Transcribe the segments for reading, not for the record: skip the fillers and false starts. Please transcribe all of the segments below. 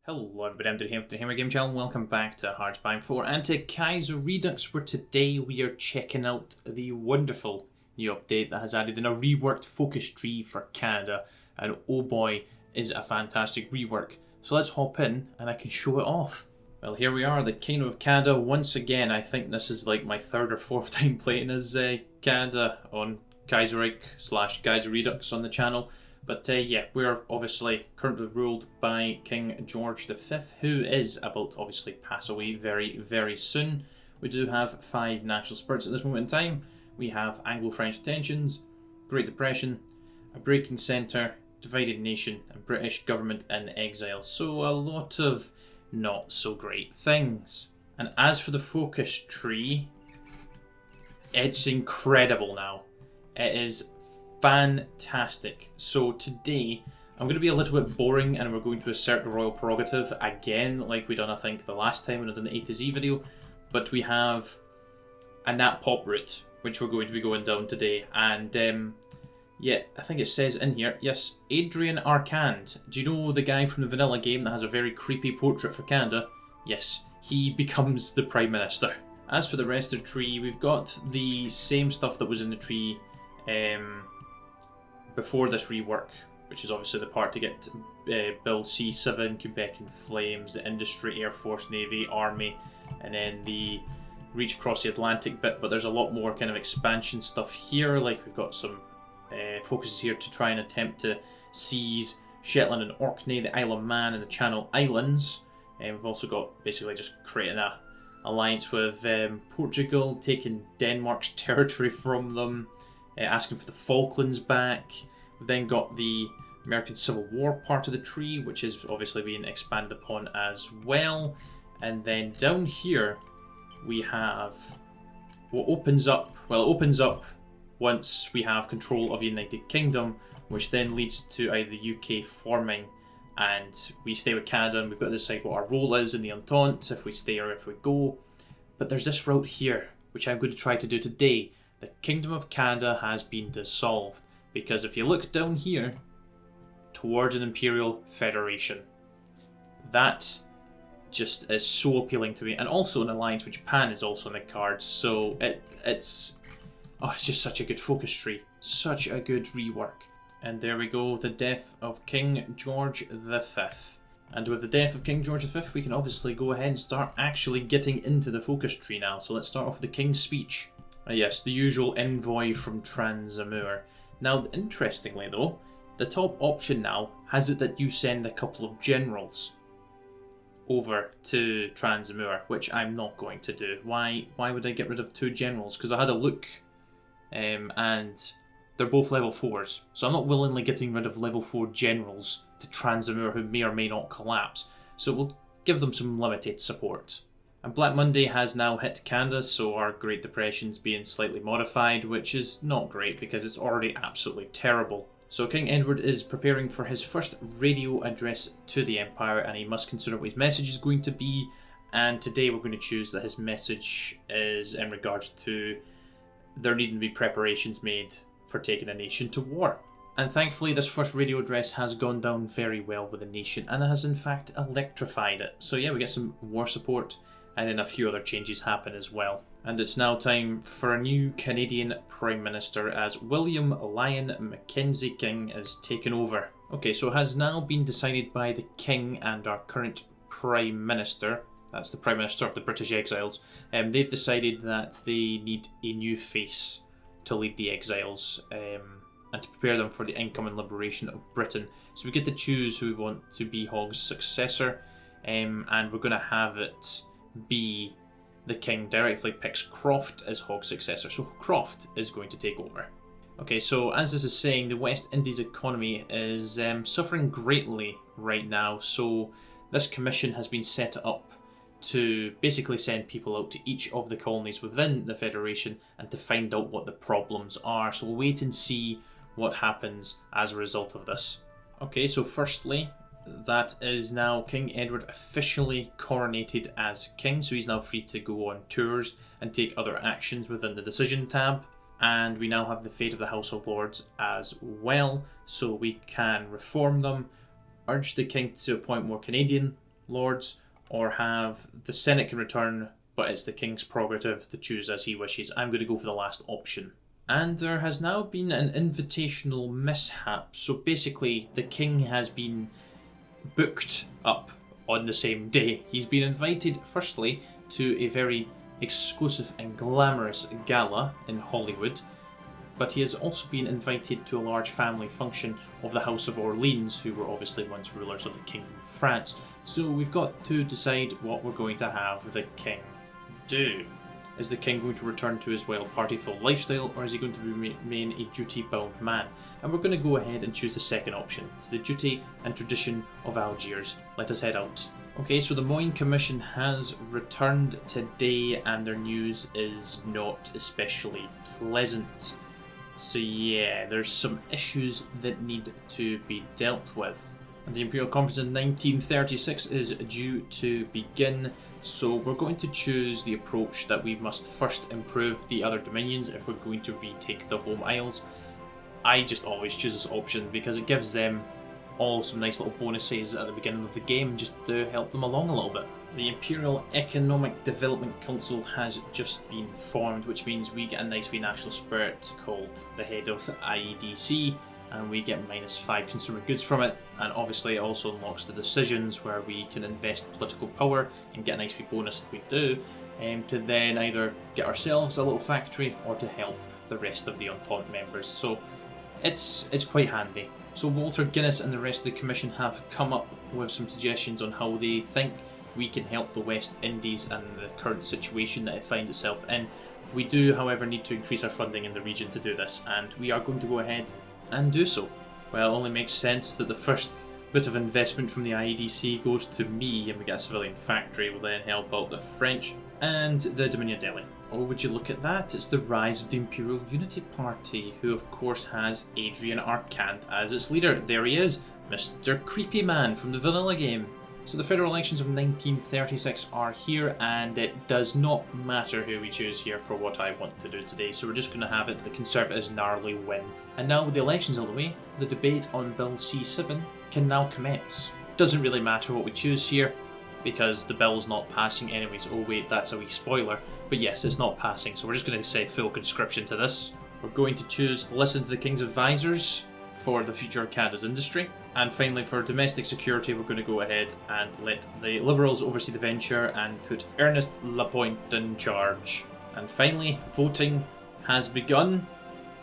Hello everybody, I'm here from the Hammer Game Channel. Welcome back to HOI4 and to Kaiserredux, where today we are checking out the wonderful new update that has added in a reworked focus tree for Canada, and oh boy, is it a fantastic rework. So let's hop in and I can show it off. Well, here we are, the Kingdom of Canada once again. I think this is like my third or fourth time playing as Canada on Kaiserredux on the channel. But yeah, we're obviously currently ruled by King George V, who is about to obviously pass away very, very soon. We do have 5 national spirits at this moment in time. We have Anglo-French tensions, Great Depression, a breaking centre, divided nation, and British government in exile. So a lot of not so great things. And as for the focus tree, it's incredible now. It is fantastic. So today I'm going to be a little bit boring and we're going to assert the royal prerogative again, like we done I think the last time when I done the A to Z video. But we have a nat pop route which we're going to be going down today, and yeah, I think it says in here, yes, Adrian Arcand. Do you know the guy from the vanilla game that has a very creepy portrait for Canada? Yes, he becomes the Prime Minister. As for the rest of the tree, we've got the same stuff that was in the tree before this rework, which is obviously the part to get Bill C7, Quebec in Flames, the Industry, Air Force, Navy, Army, and then the reach across the Atlantic bit. But there's a lot more kind of expansion stuff here, like we've got some focuses here to try and attempt to seize Shetland and Orkney, the Isle of Man and the Channel Islands. And we've also got basically just creating a alliance with Portugal, taking Denmark's territory from them, asking for the Falklands back. We've then got the American Civil War part of the tree, which is obviously being expanded upon as well. And then down here we have what opens up, well, it opens up once we have control of the United Kingdom, which then leads to either the UK forming and we stay with Canada, and we've got to decide what our role is in the Entente, if we stay or if we go. But there's this route here, which I'm going to try to do today. The Kingdom of Canada has been dissolved, because if you look down here towards an Imperial Federation, that just is so appealing to me. And also an alliance with Japan is also in the cards, so it's just such a good focus tree, such a good rework. And there we go, the death of King George V. And with the death of King George V, we can obviously go ahead and start actually getting into the focus tree now. So let's start off with the King's Speech. Yes, the usual envoy from Transamur. Now, interestingly though, the top option now has it that you send a couple of generals over to Transamur, which I'm not going to do. Why would I get rid of 2 generals? Because I had a look, and they're both level 4s, so I'm not willingly getting rid of level 4 generals to Transamur who may or may not collapse. So we'll give them some limited support. And Black Monday has now hit Canada, so our Great Depression's being slightly modified, which is not great because it's already absolutely terrible. So King Edward is preparing for his first radio address to the Empire, and he must consider what his message is going to be. And today we're going to choose that his message is in regards to there needing to be preparations made for taking a nation to war. And thankfully this first radio address has gone down very well with the nation, and it has in fact electrified it. So yeah, we get some war support. And then a few other changes happen as well. And it's now time for a new Canadian Prime Minister, as William Lyon Mackenzie King is taken over. Okay, so it has now been decided by the King and our current Prime Minister, that's the Prime Minister of the British Exiles, they've decided that they need a new face to lead the exiles and to prepare them for the incoming liberation of Britain. So we get to choose who we want to be Hogg's successor, and we're going to have it be the King directly picks Croft as Hogg's successor. So Croft is going to take over. Okay, so as this is saying, the West Indies economy is suffering greatly right now. So this commission has been set up to basically send people out to each of the colonies within the Federation and to find out what the problems are. So we'll wait and see what happens as a result of this. Okay, so firstly, that is now King Edward officially coronated as king, so he's now free to go on tours and take other actions within the decision tab. And we now have the fate of the House of Lords as well, so we can reform them, urge the king to appoint more Canadian lords, or have the Senate can return, but it's the king's prerogative to choose as he wishes. I'm going to go for the last option. And there has now been an invitational mishap. So basically, the king has been booked up on the same day. He's been invited, firstly, to a very exclusive and glamorous gala in Hollywood, but he has also been invited to a large family function of the House of Orleans, who were obviously once rulers of the Kingdom of France. So we've got to decide what we're going to have the king do. Is the king going to return to his wild partyful lifestyle, or is he going to remain a duty-bound man? And we're going to go ahead and choose the second option, to the duty and tradition of Algiers. Let us head out. Okay, so the Moyne Commission has returned today, and their news is not especially pleasant. So yeah, there's some issues that need to be dealt with. And the Imperial Conference in 1936 is due to begin. So we're going to choose the approach that we must first improve the other dominions if we're going to retake the home isles. I just always choose this option because it gives them all some nice little bonuses at the beginning of the game just to help them along a little bit. The Imperial Economic Development Council has just been formed, which means we get a nice wee national spirit called the head of IEDC, and we get -5 consumer goods from it, and obviously it also unlocks the decisions where we can invest political power and get a nice wee bonus if we do, to then either get ourselves a little factory or to help the rest of the Entente members. So it's quite handy. So Walter Guinness and the rest of the Commission have come up with some suggestions on how they think we can help the West Indies and the current situation that it finds itself in. We do, however, need to increase our funding in the region to do this, and we are going to go ahead and do so. Well, it only makes sense that the first bit of investment from the IEDC goes to me, and we get a civilian factory. We'll then help out the French and the Dominion Deli. Oh, would you look at that? It's the rise of the Imperial Unity Party, who of course has Adrian Arcand as its leader. There he is, Mr. Creepy Man from the vanilla game. So the federal elections of 1936 are here, and it does not matter who we choose here for what I want to do today, so we're just going to have it the Conservatives narrowly win. And now with the elections out of the way, the debate on Bill C7 can now commence. Doesn't really matter what we choose here, because the bill's not passing anyways. Oh wait, that's a wee spoiler. But yes, it's not passing, so we're just going to say full conscription to this. We're going to choose listen to the King's advisors for the future of Canada's industry. And finally, for domestic security, we're going to go ahead and let the Liberals oversee the venture and put Ernest Lapointe in charge. And finally, voting has begun,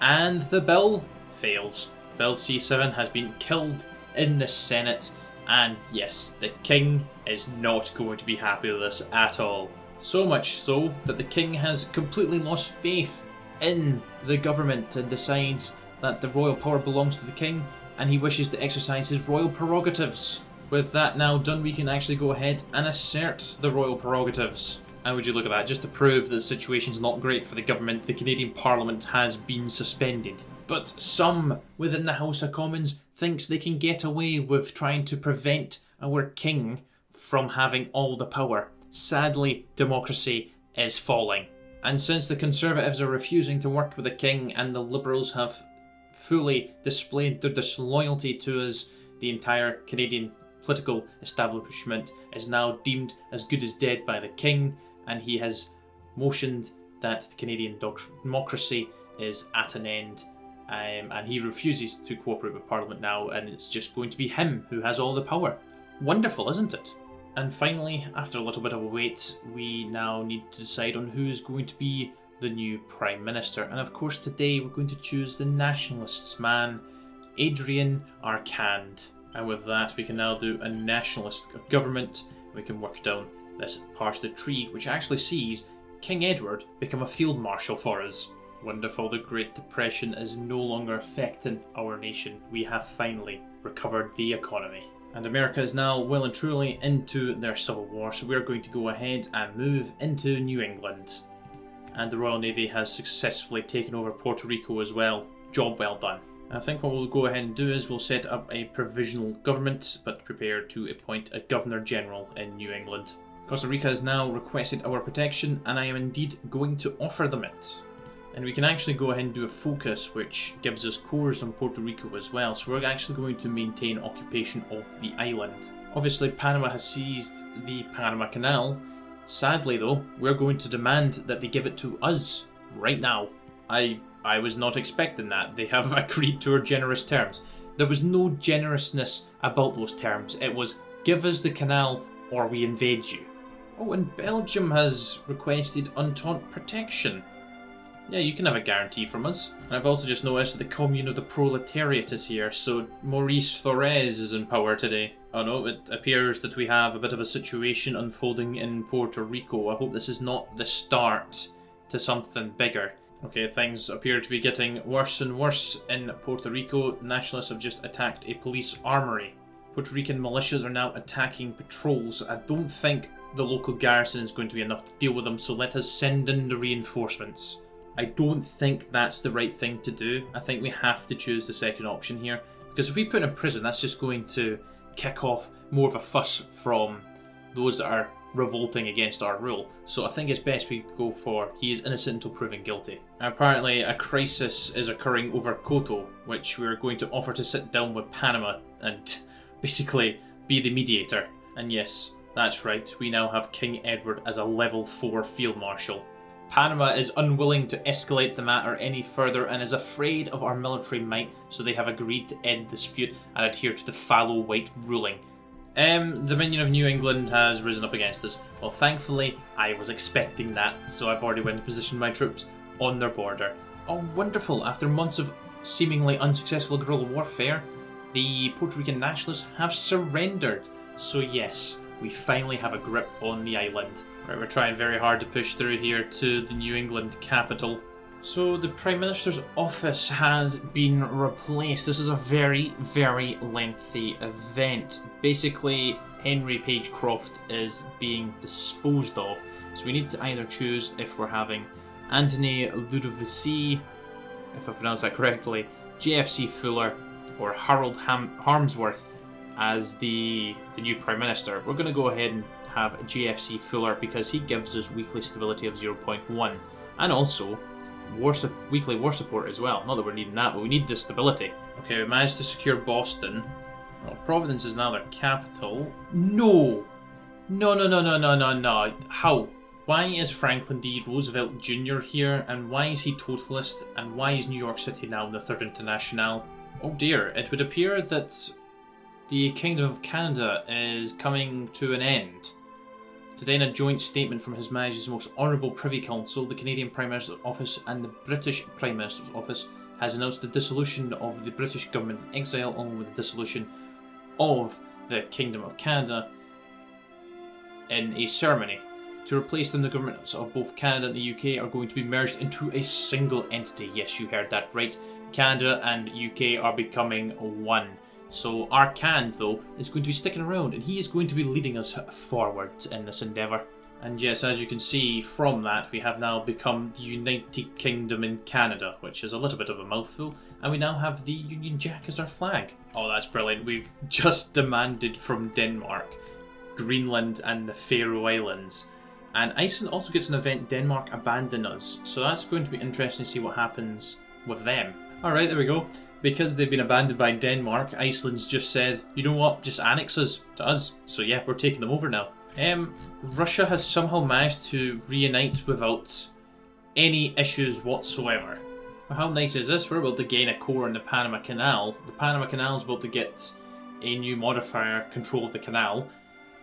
and the bill fails. Bill C7 has been killed in the Senate, and yes, the King is not going to be happy with this at all. So much so that the King has completely lost faith in the government and decides that the royal power belongs to the King, and he wishes to exercise his royal prerogatives. With that now done, we can actually go ahead and assert the royal prerogatives. And would you look at that, just to prove that the situation's not great for the government, the Canadian Parliament has been suspended. But some within the House of Commons thinks they can get away with trying to prevent our King from having all the power. Sadly, democracy is falling. And since the Conservatives are refusing to work with the King and the Liberals have fully displayed their disloyalty to us, the entire Canadian political establishment is now deemed as good as dead by the King, and he has motioned that Canadian democracy is at an end, and he refuses to cooperate with Parliament now, and it's just going to be him who has all the power. Wonderful, isn't it? And finally, after a little bit of a wait, we now need to decide on who is going to be the new Prime Minister. And of course today we're going to choose the nationalists man, Adrian Arcand. And with that we can now do a nationalist government. We can work down this part of the tree, which actually sees King Edward become a field marshal for us. Wonderful, the Great Depression is no longer affecting our nation. We have finally recovered the economy. And America is now well and truly into their civil war, so we're going to go ahead and move into New England. And the Royal Navy has successfully taken over Puerto Rico as well. Job well done. I think what we'll go ahead and do is we'll set up a provisional government, but prepare to appoint a Governor General in New England. Costa Rica has now requested our protection, and I am indeed going to offer them it. And we can actually go ahead and do a focus, which gives us cores on Puerto Rico as well. So we're actually going to maintain occupation of the island Obviously, Panama has seized the Panama Canal. Sadly though, we're going to demand that they give it to us right now. I was not expecting that. They have agreed to our generous terms. There was no generousness about those terms. It was, give us the canal or we invade you. Oh, and Belgium has requested Entente protection. Yeah, you can have a guarantee from us. And I've also just noticed that the Commune of the Proletariat is here, so Maurice Thorez is in power today. Oh no, it appears that we have a bit of a situation unfolding in Puerto Rico. I hope this is not the start to something bigger. Okay, things appear to be getting worse and worse in Puerto Rico. Nationalists have just attacked a police armory. Puerto Rican militias are now attacking patrols. I don't think the local garrison is going to be enough to deal with them, so let us send in the reinforcements. I don't think that's the right thing to do. I think we have to choose the second option here, because if we put him in prison, that's just going to kick off more of a fuss from those that are revolting against our rule. So I think it's best we go for he is innocent until proven guilty. Apparently a crisis is occurring over Koto, which we're going to offer to sit down with Panama and basically be the mediator. And yes, that's right, we now have King Edward as a level 4 field marshal. Panama is unwilling to escalate the matter any further and is afraid of our military might, so they have agreed to end the dispute and adhere to the fallow white ruling. The Dominion of New England has risen up against us. Well, thankfully, I was expecting that, so I've already went to position my troops on their border. Oh, wonderful! After months of seemingly unsuccessful guerrilla warfare, the Puerto Rican nationalists have surrendered. So yes, we finally have a grip on the island. Right, we're trying very hard to push through here to the New England capital. So the Prime Minister's office has been replaced. This is a very, very lengthy event. Basically, Henry Pagecroft is being disposed of. So we need to either choose if we're having Anthony Ludovici, if I pronounce that correctly, JFC Fuller, or Harold Harmsworth as the new Prime Minister. We're going to go ahead and have JFC Fuller because he gives us weekly stability of 0.1 and also weekly war support as well. Not that we're needing that, but we need the stability. Okay, we managed to secure Boston. Well, Providence is now their capital. No! No. How? Why is Franklin D. Roosevelt Jr. here, and why is he totalist, and why is New York City now in the Third International? Oh dear, it would appear that the Kingdom of Canada is coming to an end. Today, in a joint statement from His Majesty's Most Honourable Privy Council, the Canadian Prime Minister's Office and the British Prime Minister's Office has announced the dissolution of the British government in exile, along with the dissolution of the Kingdom of Canada in a ceremony. To replace them, the governments of both Canada and the UK are going to be merged into a single entity. Yes, you heard that right. Canada and UK are becoming one. So Arkand, though, is going to be sticking around, and he is going to be leading us forward in this endeavour. And yes, as you can see from that, we have now become the United Kingdom in Canada, which is a little bit of a mouthful, and we now have the Union Jack as our flag. Oh, that's brilliant. We've just demanded from Denmark, Greenland and the Faroe Islands. And Iceland also gets an event, Denmark Abandon Us, so that's going to be interesting to see what happens with them. Alright, there we go. Because they've been abandoned by Denmark, Iceland's just said, you know what, just annex us to us. So yeah, we're taking them over now. Russia has somehow managed to reunite without any issues whatsoever. Well, how nice is this? We're able to gain a core in the Panama Canal. The Panama Canal is able to get a new modifier, control of the canal.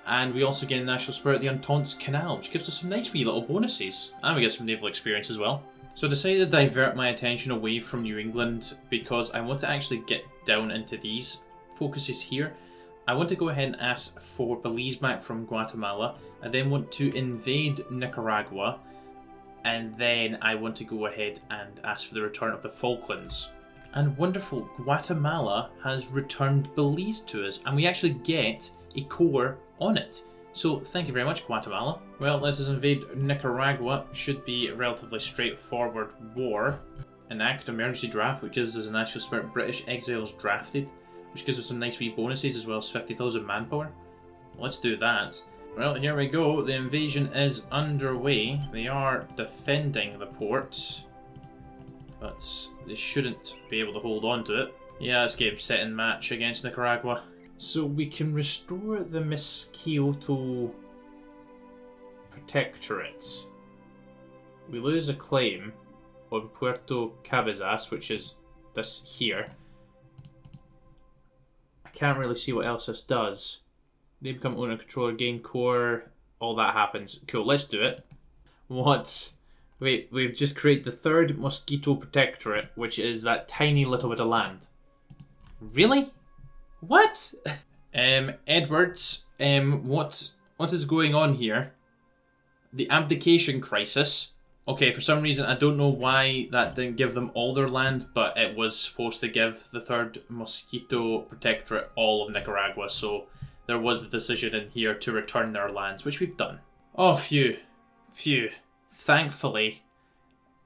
And we also gain a national spirit, the Entente Canal, which gives us some nice wee little bonuses. And we get some naval experience as well. So I decided to divert my attention away from New England because I want to actually get down into these focuses here. I want to go ahead and ask for Belize back from Guatemala. I then want to invade Nicaragua. And then I want to go ahead and ask for the return of the Falklands. And wonderful, Guatemala has returned Belize to us. And we actually get a core on it. So thank you very much, Guatemala. Well, let us invade Nicaragua. Should be a relatively straightforward war. Enact emergency draft, which gives us a national spirit. British exiles drafted, which gives us some nice wee bonuses as well as 50,000 manpower. Let's do that. Well, here we go. The invasion is underway. They are defending the port, but they shouldn't be able to hold on to it. Yeah, let's get set in match against Nicaragua. So we can restore the Miss Kyoto Protectorate. We lose a claim on Puerto Cabezas, which is this here. I can't really see what else this does. They become owner controller, gain core, all that happens. Cool, let's do it. What's... Wait, we've just created the third Mosquito Protectorate, which is that tiny little bit of land. Really? What? Edwards, what is going on here? The abdication crisis. Okay, for some reason, I don't know why that didn't give them all their land, but it was supposed to give the third Mosquito Protectorate all of Nicaragua, so there was the decision in here to return their lands, which we've done. Oh, phew. Phew. Thankfully,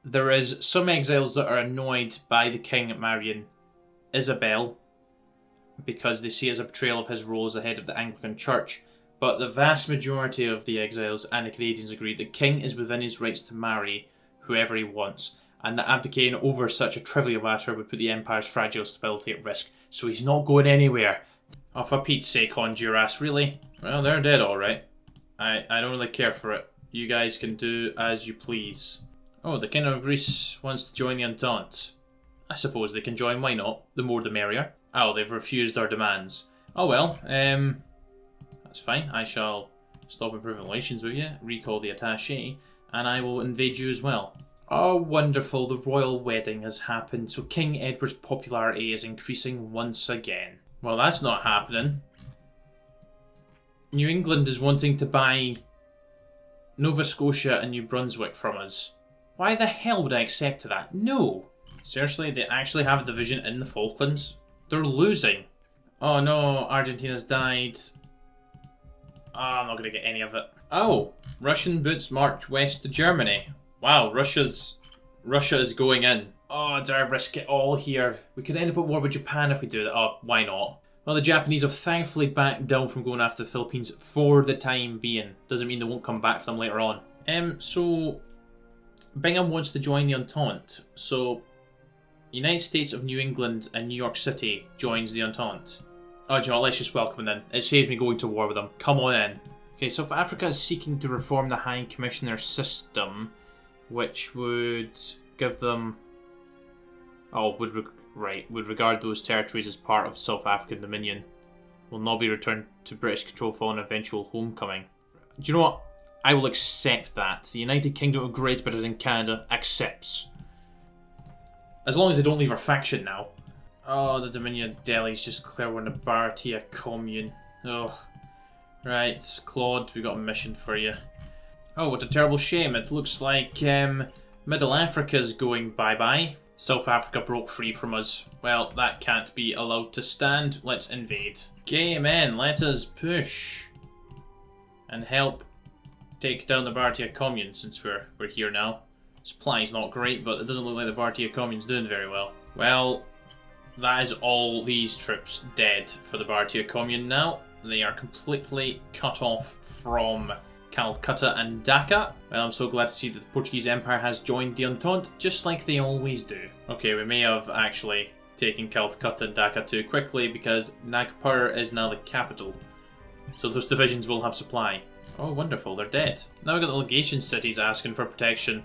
there is some exiles that are annoyed by the king marrying Isabel because they see it as a betrayal of his role as the head of the Anglican Church. But the vast majority of the exiles and the Canadians agree the king is within his rights to marry whoever he wants, and that abdicating over such a trivial matter would put the Empire's fragile stability at risk, so he's not going anywhere. Oh, for Pete's sake, Honduras, really? Well, they're dead, alright. I don't really care for it. You guys can do as you please. Oh, the Kingdom of Greece wants to join the Entente. I suppose they can join, why not? The more the merrier. Oh, they've refused our demands. Oh well, that's fine. I shall stop improving relations with you, recall the attaché, and I will invade you as well. Oh, wonderful, the royal wedding has happened, so King Edward's popularity is increasing once again. Well, that's not happening. New England is wanting to buy Nova Scotia and New Brunswick from us. Why the hell would I accept that? No! Seriously, they actually have a division in the Falklands? They're losing. Oh no, Argentina's died. Oh, I'm not going to get any of it. Oh, Russian boots march west to Germany. Wow, Russia is going in. Oh, do I risk it all here? We could end up at war with Japan if we do that. Oh, why not? Well, the Japanese have thankfully backed down from going after the Philippines for the time being. Doesn't mean they won't come back for them later on. So Bingham wants to join the Entente. So United States of New England and New York City joins the Entente. Oh, do you know what? Let's just welcome them then. It saves me going to war with them. Come on in. Okay, South Africa is seeking to reform the High Commissioner system, which would give them... Oh, would regard those territories as part of South African Dominion. Will not be returned to British control following eventual homecoming. Do you know what? I will accept that. The United Kingdom of Great Britain and Canada accepts. As long as they don't leave our faction now. Oh, the Dominion of Delhi's just declared we're in the Bharatiya Commune. Oh. Right, Claude, we got a mission for you. Oh, what a terrible shame. It looks like Middle Africa's going bye-bye. South Africa broke free from us. Well, that can't be allowed to stand. Let's invade. Okay, men, let us push. And help take down the Bharatiya Commune since we're here now. Supply's not great, but it doesn't look like the Bharatiya Commune's doing very well. Well, that is all these troops dead for the Bharatiya Commune now. They are completely cut off from Calcutta and Dhaka. Well, I'm so glad to see that the Portuguese Empire has joined the Entente, just like they always do. Okay, we may have actually taken Calcutta and Dhaka too quickly because Nagpur is now the capital. So those divisions will have supply. Oh, wonderful, they're dead. Now we've got the legation cities asking for protection.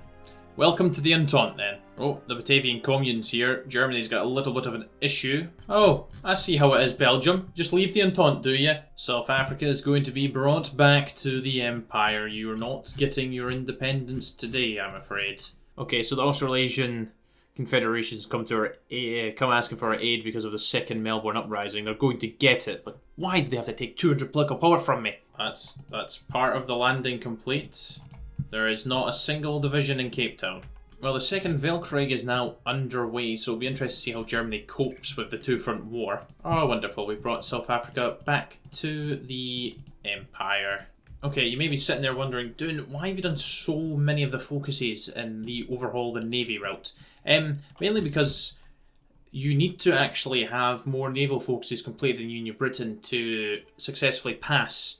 Welcome to the Entente then. Oh, the Batavian Commune's here. Germany's got a little bit of an issue. Oh, I see how it is, Belgium. Just leave the Entente, do you? South Africa is going to be brought back to the Empire. You're not getting your independence today, I'm afraid. Okay, so the Australasian Confederation's come asking for our aid because of the second Melbourne uprising. They're going to get it, but why do they have to take 200 political power from me? That's part of the landing complete. There is not a single division in Cape Town. Well, the second Weltkrieg is now underway, so it'll be interesting to see how Germany copes with the two-front war. Oh, wonderful. We brought South Africa back to the Empire. Okay, you may be sitting there wondering, why have you done so many of the focuses in the overhaul the Navy route? Mainly because you need to actually have more naval focuses completed in Union Britain to successfully pass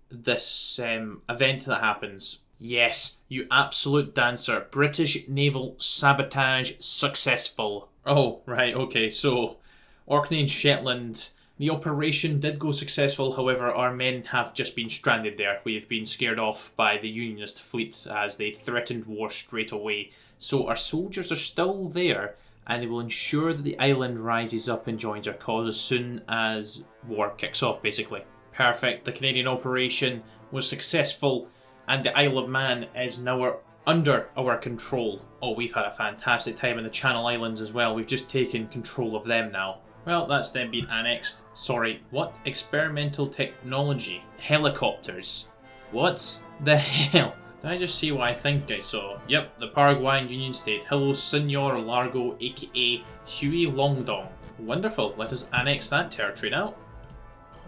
this event that happens. Yes, you absolute dancer. British naval sabotage successful. Oh, right, okay, so Orkney and Shetland The operation did go successful, however our men have just been stranded there. We have been scared off by the Unionist fleet as they threatened war straight away. So our soldiers are still there, and they will ensure that the island rises up and joins our cause as soon as war kicks off, basically. Perfect, the Canadian operation was successful, and the Isle of Man is now under our control. Oh, we've had a fantastic time in the Channel Islands as well. We've just taken control of them now. Well, that's them being annexed. Sorry, what? Experimental technology. Helicopters. What the hell? Did I just see what I think I saw? Yep, the Paraguayan Union State. Hello, Senor Largo, aka Huey Longdong. Wonderful, let us annex that territory now.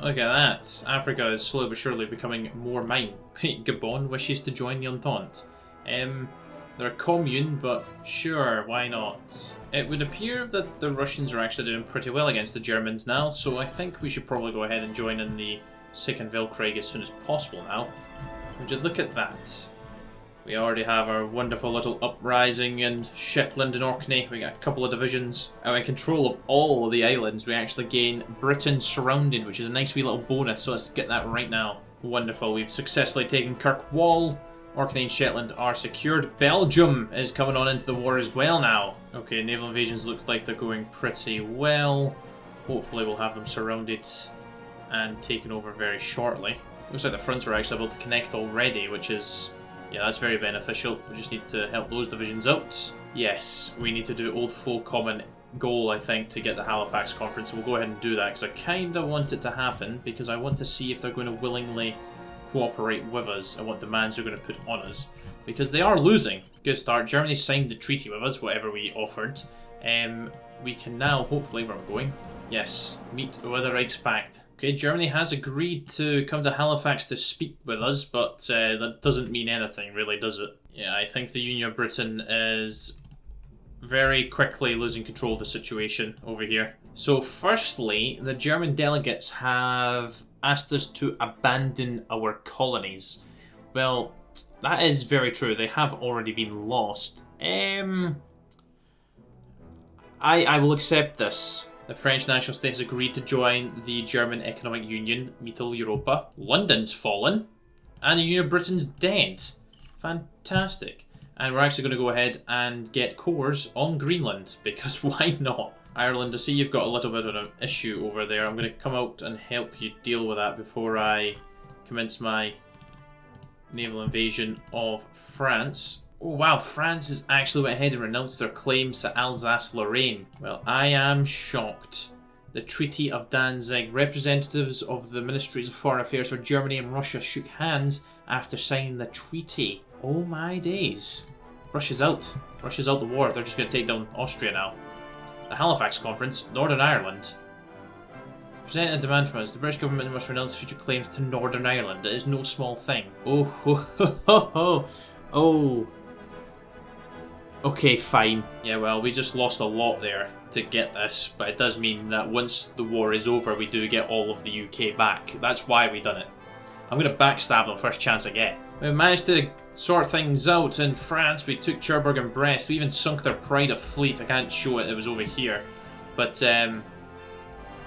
Look at that. Africa is slowly but surely becoming more mine. Gabon wishes to join the Entente. They're a commune, but sure, why not? It would appear that the Russians are actually doing pretty well against the Germans now, so I think we should probably go ahead and join in the Second Weltkrieg as soon as possible now. Would you look at that? We already have our wonderful little uprising in Shetland and Orkney. We got a couple of divisions. And in control of all of the islands, we actually gain Britain surrounded, which is a nice wee little bonus, so let's get that right now. Wonderful, we've successfully taken Kirkwall. Orkney and Shetland are secured. Belgium is coming on into the war as well now. Okay, naval invasions look like they're going pretty well. Hopefully we'll have them surrounded and taken over very shortly. Looks like the fronts are actually able to connect already, which is, yeah, that's very beneficial. We just need to help those divisions out. Yes, we need to do Old Foe Common goal, I think, to get the Halifax Conference. So we'll go ahead and do that, because I kind of want it to happen, because I want to see if they're going to willingly cooperate with us and what demands they're going to put on us, because they are losing. Good start. Germany signed the treaty with us, whatever we offered. We can now, hopefully, where we're going, yes, meet with the Reichspakt. Okay, Germany has agreed to come to Halifax to speak with us, but that doesn't mean anything, really, does it? Yeah, I think the Union of Britain is very quickly losing control of the situation over here. So firstly, the German delegates have asked us to abandon our colonies. Well, that is very true. They have already been lost. I will accept this. The French national state has agreed to join the German Economic Union, Mitteleuropa. London's fallen, and the Union of Britain's dead. Fantastic. And we're actually going to go ahead and get cores on Greenland, because why not? Ireland, I see you've got a little bit of an issue over there. I'm going to come out and help you deal with that before I commence my naval invasion of France. Oh wow, France has actually went ahead and renounced their claims to Alsace-Lorraine. Well, I am shocked. The Treaty of Danzig. Representatives of the Ministries of Foreign Affairs for Germany and Russia shook hands after signing the treaty. Oh my days. Russia's out. Russia's out the war. They're just going to take down Austria now. The Halifax Conference, Northern Ireland. Present a demand from us. The British government must renounce future claims to Northern Ireland. It is no small thing. Oh, ho, ho, ho, ho. Oh. Okay, fine. Yeah, well, we just lost a lot there to get this, but it does mean that once the war is over, we do get all of the UK back. That's why we done it. I'm going to backstab them first chance I get. We managed to sort things out in France. We took Cherbourg and Brest. We even sunk their pride of fleet. I can't show it, it was over here. But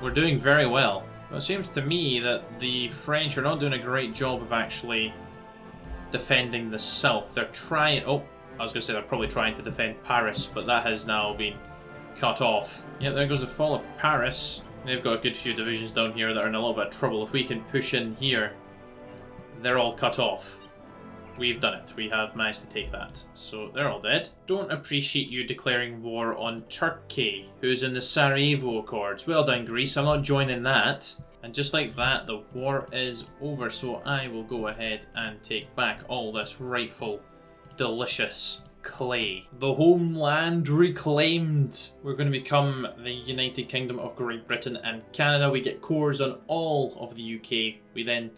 we're doing very well. Well, it seems to me that the French are not doing a great job of actually defending the south. They're trying... Oh, I was going to say they're probably trying to defend Paris, but that has now been cut off. Yep, there goes the fall of Paris. They've got a good few divisions down here that are in a little bit of trouble. If we can push in here, they're all cut off. We've done it. We have managed to take that. So they're all dead. Don't appreciate you declaring war on Turkey, who's in the Sarajevo Accords. Well done, Greece. I'm not joining that. And just like that, the war is over. So I will go ahead and take back all this rightful, delicious clay. The homeland reclaimed. We're going to become the United Kingdom of Great Britain and Canada. We get cores on all of the UK. We then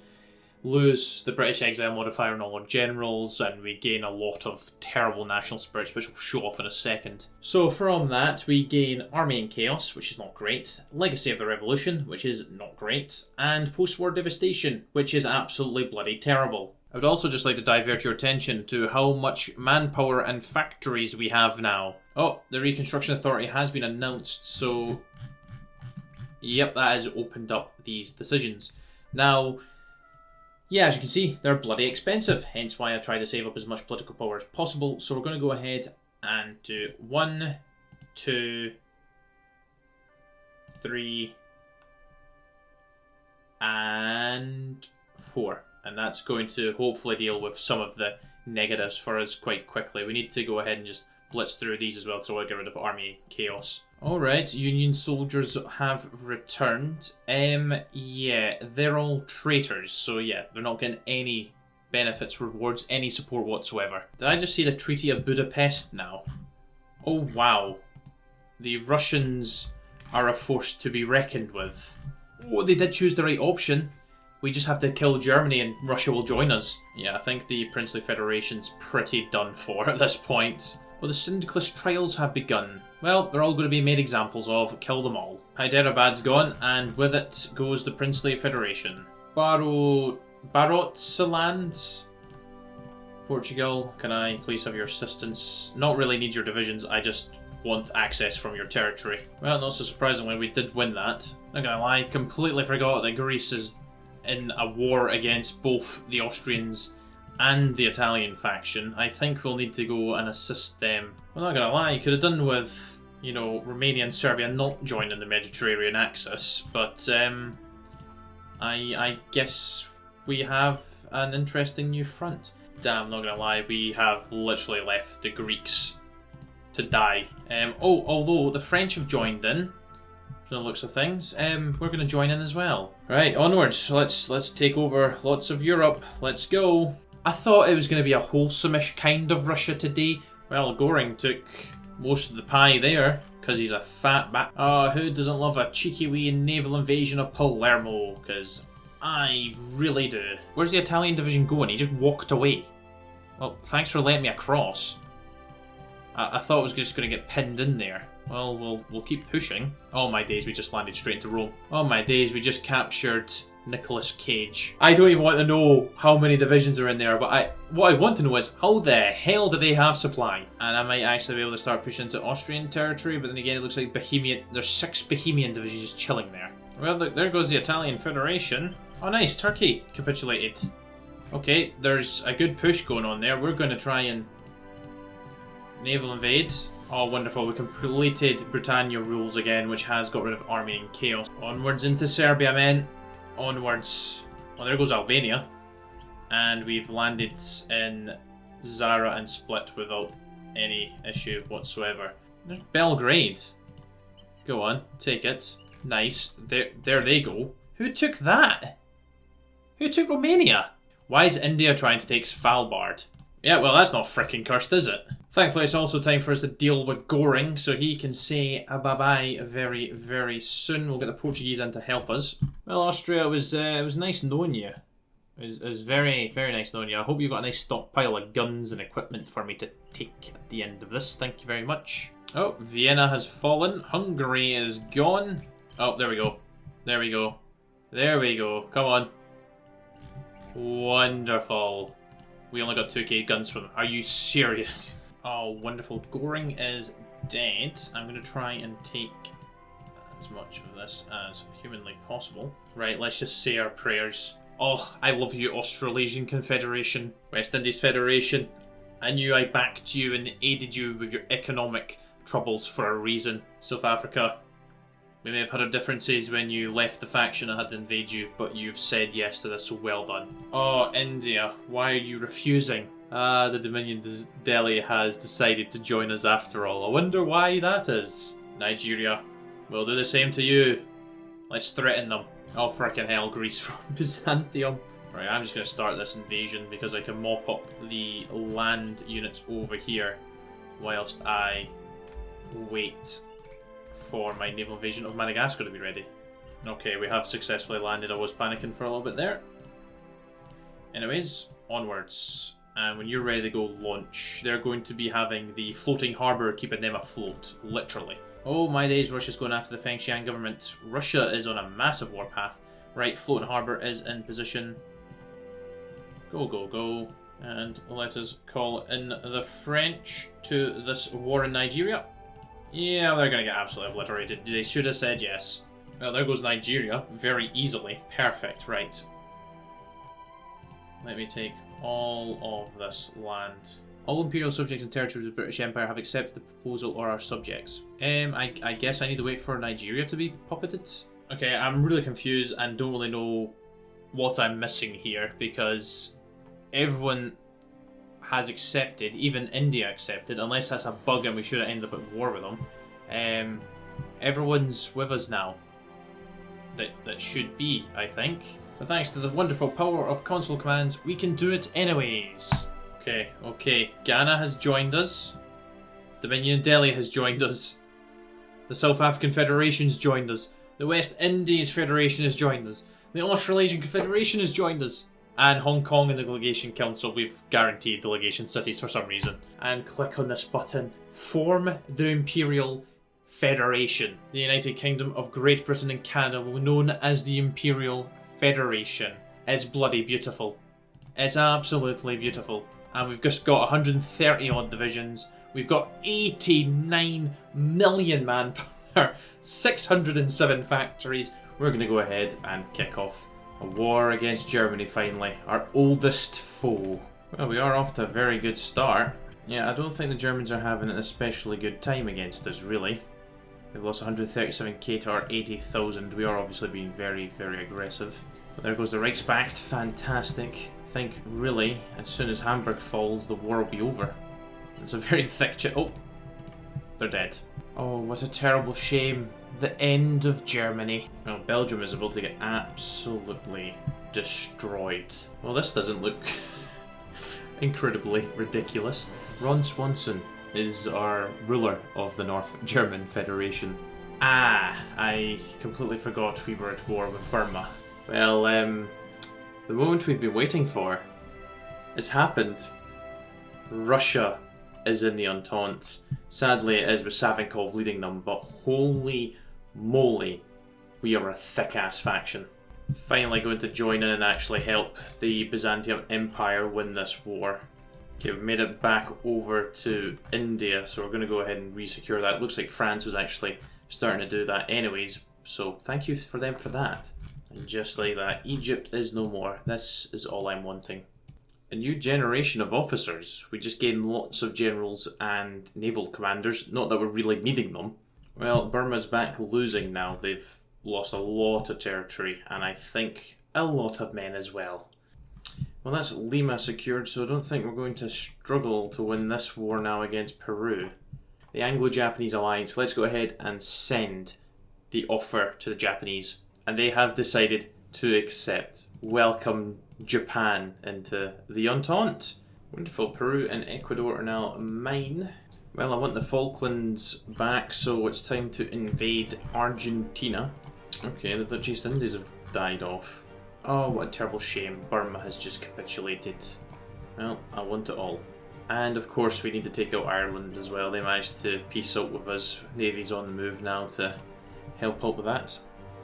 lose the British exile modifier on all our generals, and we gain a lot of terrible national spirits, which we'll show off in a second. So from that, we gain Army in Chaos, which is not great, Legacy of the Revolution, which is not great, and Post-War Devastation, which is absolutely bloody terrible. I would also just like to divert your attention to how much manpower and factories we have now. Oh, the Reconstruction Authority has been announced, so... Yep, that has opened up these decisions. Now, yeah, as you can see, they're bloody expensive, hence why I try to save up as much political power as possible. So we're going to go ahead and do 1, 2, 3, and 4. And that's going to hopefully deal with some of the negatives for us quite quickly. We need to go ahead and just blitz through these as well, because I want to get rid of army chaos. Alright, Union soldiers have returned. Yeah, they're all traitors, so yeah, they're not getting any benefits, rewards, any support whatsoever. Did I just see the Treaty of Budapest now? Oh wow. The Russians are a force to be reckoned with. Oh, they did choose the right option. We just have to kill Germany and Russia will join us. Yeah, I think the Princely Federation's pretty done for at this point. Well, the Syndicalist trials have begun. Well, they're all going to be made examples of. Kill them all. Hyderabad's gone, and with it goes the Princely Federation. Barotseland? Portugal, can I please have your assistance? Not really need your divisions, I just want access from your territory. Well, not so surprisingly, we did win that. Not gonna lie, completely forgot that Greece is in a war against both the Austrians and the Italian faction. I think we'll need to go and assist them. Well, not gonna lie, could have done with, you know, Romania and Serbia not joining the Mediterranean Axis, but I guess we have an interesting new front. Damn, not gonna lie, we have literally left the Greeks to die. Although the French have joined in, from the looks of things, we're gonna join in as well. Right, onwards. Let's take over lots of Europe. Let's go. I thought it was going to be a wholesome-ish kind of Russia today. Well, Goring took most of the pie there, because he's a fat bat. Oh, who doesn't love a cheeky wee naval invasion of Palermo? Because I really do. Where's the Italian division going? He just walked away. Well, thanks for letting me across. I thought it was just going to get pinned in there. Well, we'll keep pushing. Oh my days, we just landed straight into Rome. Oh my days, we just captured Nicolas Cage. I don't even want to know how many divisions are in there, but what I want to know is how the hell do they have supply? And I might actually be able to start pushing into Austrian territory, but then again it looks like there's 6 Bohemian divisions just chilling there. Well, look, there goes the Italian Federation. Oh nice, Turkey capitulated. Okay, there's a good push going on there. We're going to try and naval invade. Oh wonderful, we completed Britannia rules again, which has got rid of army and chaos. Onwards into Serbia, men. Onwards. Well, there goes Albania. And we've landed in Zara and Split without any issue whatsoever. There's Belgrade. Go on, take it. Nice. There they go. Who took that? Who took Romania? Why is India trying to take Svalbard? Yeah, well, that's not frickin' cursed, is it? Thankfully, it's also time for us to deal with Goring, so he can say bye-bye very, very soon. We'll get the Portuguese in to help us. Well, Austria, it was nice knowing you. It was very, very nice knowing you. I hope you've got a nice stockpile of guns and equipment for me to take at the end of this. Thank you very much. Oh, Vienna has fallen. Hungary is gone. Oh, there we go. There we go. There we go. Come on. Wonderful. We only got 2k guns from them. Are you serious? Oh, wonderful. Goring is dead. I'm going to try and take as much of this as humanly possible. Right, let's just say our prayers. Oh, I love you, Australasian Confederation. West Indies Federation. I knew I backed you and aided you with your economic troubles for a reason. South Africa. We may have had our differences when you left the faction I had to invade you, but you've said yes to this, so well done. Oh, India, why are you refusing? Ah, the Dominion Delhi has decided to join us after all. I wonder why that is. Nigeria, we'll do the same to you. Let's threaten them. Oh, frickin' hell, Greece from Byzantium. Right, I'm just going to start this invasion because I can mop up the land units over here whilst I wait for my naval invasion of Madagascar to be ready. Okay, we have successfully landed. I was panicking for a little bit there. Anyways, onwards. And when you're ready to go launch, they're going to be having the floating harbour keeping them afloat, literally. Oh my days, Russia's going after the Fengxian government. Russia is on a massive warpath. Right, floating harbour is in position. Go, go, go. And let us call in the French to this war in Nigeria. Yeah, they're going to get absolutely obliterated. They should have said yes. Well, there goes Nigeria, very easily. Perfect, right. Let me take all of this land. All Imperial subjects and territories of the British Empire have accepted the proposal or are subjects. I guess I need to wait for Nigeria to be puppeted? Okay, I'm really confused and don't really know what I'm missing here, because everyone has accepted, even India accepted, unless that's a bug and we should have ended up at war with them. Everyone's with us now. That should be, I think. But thanks to the wonderful power of console commands, we can do it anyways. Okay. Ghana has joined us. Dominion Delhi has joined us. The South African Federation's joined us. The West Indies Federation has joined us. The Australasian Confederation has joined us. And Hong Kong and the Delegation Council, we've guaranteed delegation cities for some reason. And click on this button. Form the Imperial Federation. The United Kingdom of Great Britain and Canada will be known as the Imperial Federation. It's bloody beautiful. It's absolutely beautiful. And we've just got 130 odd divisions. We've got 89 million manpower, 607 factories. We're going to go ahead and kick off a war against Germany finally, our oldest foe. Well, we are off to a very good start. Yeah, I don't think the Germans are having an especially good time against us, really. They've lost 137k to our 80,000. We are obviously being very, very aggressive. But there goes the Reichspact. Fantastic. I think, really, as soon as Hamburg falls, the war will be over. It's a very thick chip. Oh, they're dead. Oh, what a terrible shame. The end of Germany. Well, Belgium is about to get absolutely destroyed. Well, this doesn't look incredibly ridiculous. Ron Swanson is our ruler of the North German Federation. I completely forgot we were at war with Burma. Well, the moment we've been waiting for, it's happened. Russia is in the Entente. Sadly, it is with Savinkov leading them, but holy moly, we are a thick-ass faction. Finally going to join in and actually help the Byzantium Empire win this war. Okay, we've made it back over to India, so we're going to go ahead and re-secure that. It looks like France was actually starting to do that anyways, so thank you for them for that. And just like that, Egypt is no more. This is all I'm wanting. A new generation of officers. We just gained lots of generals and naval commanders. Not that we're really needing them. Well, Burma's back losing now. They've lost a lot of territory, and I think a lot of men as well. Well, that's Lima secured, so I don't think we're going to struggle to win this war now against Peru. The Anglo-Japanese alliance. Let's go ahead and send the offer to the Japanese. And they have decided to accept. Welcome Japan into the Entente. Wonderful. Peru and Ecuador are now mine. Well, I want the Falklands back, so it's time to invade Argentina. Okay, the Dutch East Indies have died off. Oh, what a terrible shame. Burma has just capitulated. Well, I want it all. And of course we need to take out Ireland as well. They managed to peace out with us. Navy's on the move now to help out with that.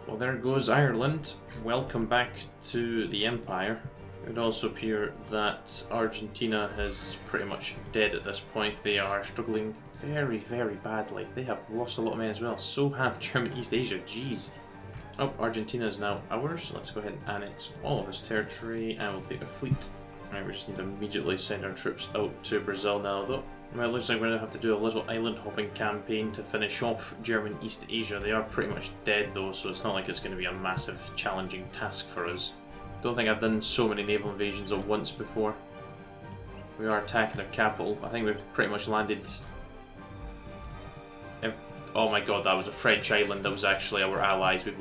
Well, there goes Ireland. Welcome back to the Empire. It would also appear that Argentina is pretty much dead at this point. They are struggling very, very badly. They have lost a lot of men as well. So have German East Asia. Jeez. Oh, Argentina is now ours. Let's go ahead and annex all of this territory and we'll take a fleet. Right, we just need to immediately send our troops out to Brazil now though. Well, it looks like we're going to have to do a little island hopping campaign to finish off German East Asia. They are pretty much dead though, so it's not like it's going to be a massive challenging task for us. Don't think I've done so many naval invasions at once before. We are attacking their capital. I think we've pretty much landed... Oh my god, that was a French island that was actually our allies we've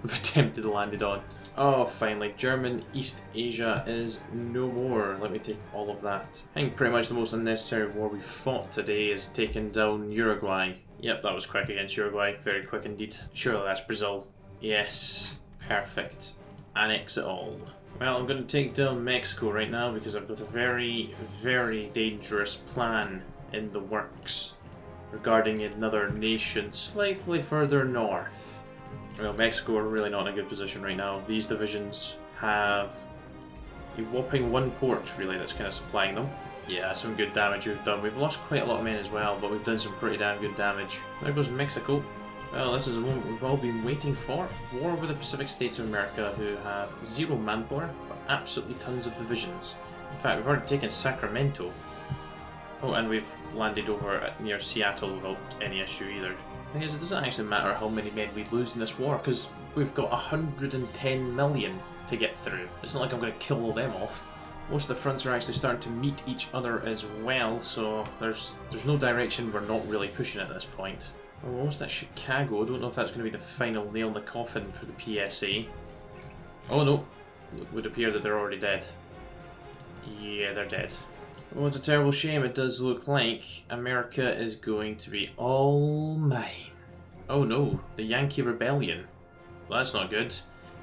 attempted to land it on. Oh, finally, German East Asia is no more. Let me take all of that. I think pretty much the most unnecessary war we fought today is taking down Uruguay. Yep, that was quick against Uruguay. Very quick indeed. Surely that's Brazil. Yes, perfect. Annex it all. Well, I'm going to take down Mexico right now because I've got a very, very dangerous plan in the works regarding another nation slightly further north. Well, Mexico are really not in a good position right now. These divisions have a whopping one port, really, that's kind of supplying them. Yeah, some good damage we've done. We've lost quite a lot of men as well, but we've done some pretty damn good damage. There goes Mexico. Well, this is the moment we've all been waiting for. War over the Pacific States of America, who have 0 manpower, but absolutely tons of divisions. In fact, we've already taken Sacramento. Oh, and we've landed over near Seattle without any issue either. The thing is, it doesn't actually matter how many men we lose in this war, because we've got 110 million to get through. It's not like I'm going to kill all them off. Most of the fronts are actually starting to meet each other as well, so there's no direction we're not really pushing at this point. We're almost at Chicago. I don't know if that's going to be the final nail in the coffin for the PSA. Oh no, it would appear that they're already dead. Yeah, they're dead. Oh, it's a terrible shame. It does look like America is going to be all mine. Oh no, the Yankee Rebellion. Well, that's not good.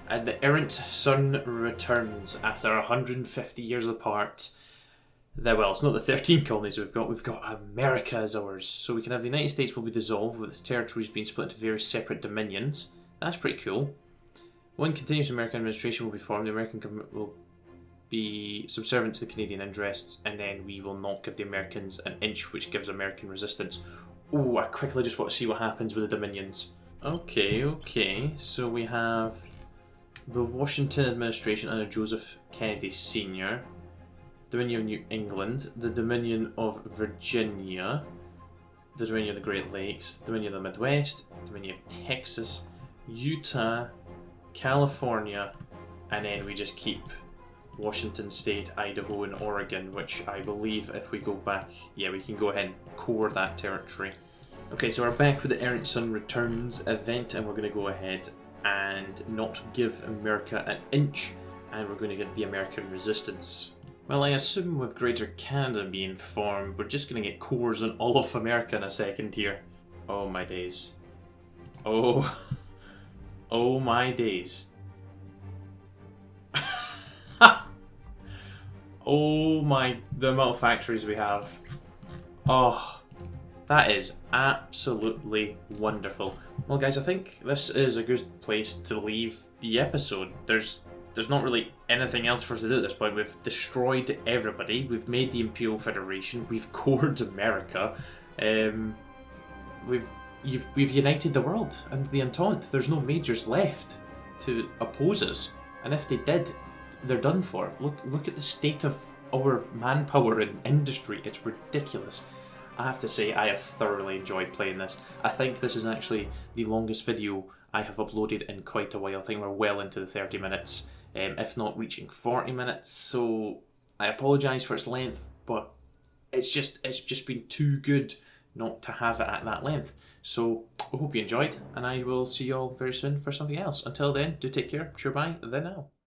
And the errant sun returns after 150 years apart. Well, it's not the 13 colonies we've got America as ours. So we can have the United States will be dissolved with its territories being split into various separate dominions. That's pretty cool. One continuous American administration will be formed. The American government will be subservient to the Canadian interests, and then we will not give the Americans an inch, which gives American resistance. Oh, I quickly just want to see what happens with the dominions. Okay, so we have the Washington administration under Joseph Kennedy Sr., Dominion of New England, the Dominion of Virginia, the Dominion of the Great Lakes, Dominion of the Midwest, Dominion of Texas, Utah, California, and then we just keep Washington State, Idaho, and Oregon, which I believe if we go back, yeah, we can go ahead and core that territory. Okay, so we're back with the Errant Sun Returns event, and we're going to go ahead and not give America an inch, and we're going to get the American resistance. Well, I assume with Greater Canada being formed, we're just going to get cores on all of America in a second here. Oh my days. Oh. Oh my days. Oh my, the amount of factories we have. Oh, that is absolutely wonderful. Well guys, I think this is a good place to leave the episode. There's not really anything else for us to do at this point. We've destroyed everybody. We've made the Imperial Federation. We've cored America. We've united the world and the Entente. There's no majors left to oppose us. And if they did, they're done for. Look at the state of our manpower and industry. It's ridiculous. I have to say, I have thoroughly enjoyed playing this. I think this is actually the longest video I have uploaded in quite a while. I think we're well into the 30 minutes, if not reaching 40 minutes. So I apologise for its length, but it's just been too good not to have it at that length. So I hope you enjoyed, and I will see you all very soon for something else. Until then, do take care. Sure, bye. Then now.